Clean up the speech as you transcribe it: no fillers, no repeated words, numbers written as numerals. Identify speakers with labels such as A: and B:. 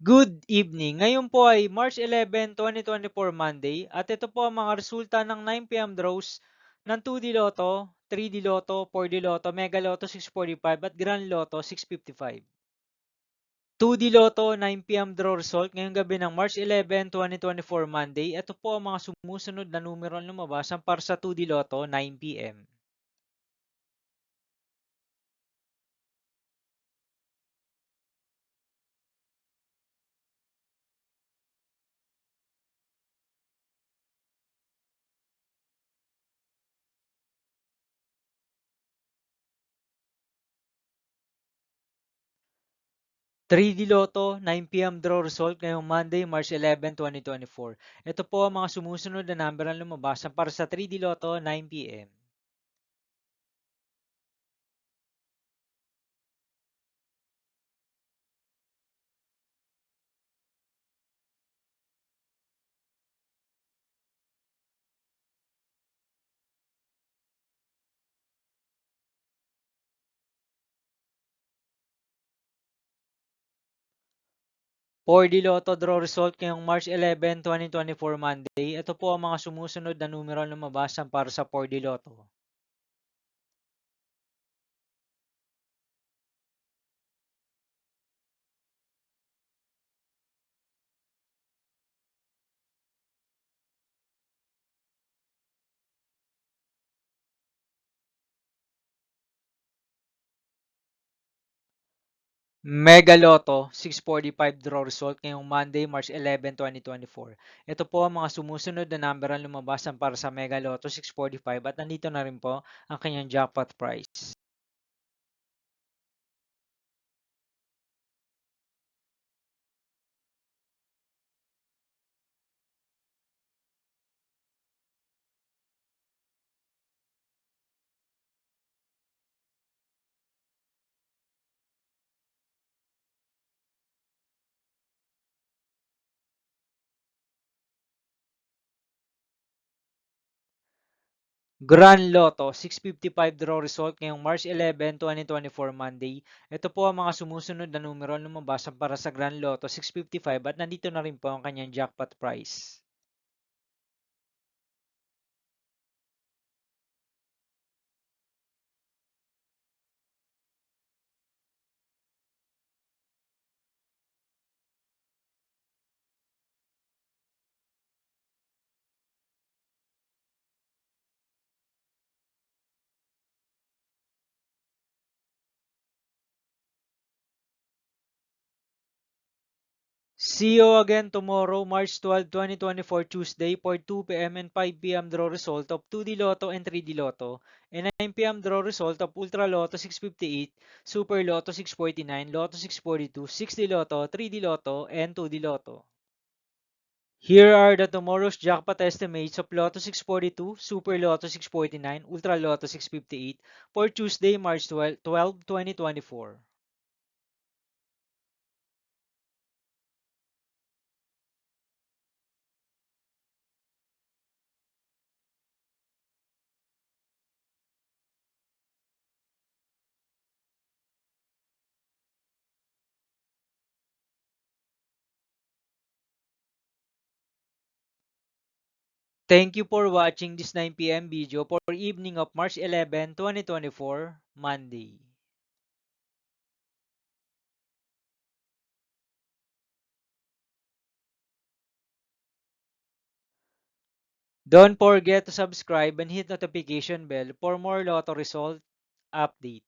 A: Good evening. Ngayon po ay March 11, 2024 Monday at ito po ang mga resulta ng 9 PM draws ng 2D Lotto, 3D Lotto, 4D Lotto, Mega Lotto 645 at Grand Lotto 655. 2D Lotto 9 PM draw result ngayong gabi ng March 11, 2024 Monday. Ito po ang mga sumusunod na numero na lumabas para sa 2D Lotto 9 PM. 3D Lotto 9 PM draw result ngayong Monday, March 11, 2024. Ito po ang mga sumusunod na number na lumabas para sa 3D Lotto 9 PM. 4D Lotto draw result ngayong March 11, 2024 Monday. Ito po ang mga sumusunod na numero na lumabas para sa 4D Lotto. 'Mega Lotto 645 draw result ngayong Monday, March 11, 2024. Ito po ang mga sumusunod na number ang lumabas para sa Mega Lotto 645 at nandito na rin po ang kanyang jackpot price. Grand Lotto 655 draw result ngayong March 11, 2024 Monday. Ito po ang mga sumusunod na numero na lumabas para sa Grand Lotto 655 at nandito na rin po ang kanyang jackpot price. See you again tomorrow, March 12, 2024 Tuesday for 2 PM and 5 PM draw result of 2D Lotto and 3D Lotto and 9 PM draw result of Ultra Lotto 658, Super Lotto 649, Lotto 642, 6D Lotto, 3D Lotto, and 2D Lotto. Here are the tomorrow's jackpot estimates of Lotto 642, Super Lotto 649, Ultra Lotto 658 for Tuesday, March 12, 2024. Thank you for watching this 9 PM video for evening of March 11, 2024, Monday. Don't forget to subscribe and hit notification bell for more Lotto result update.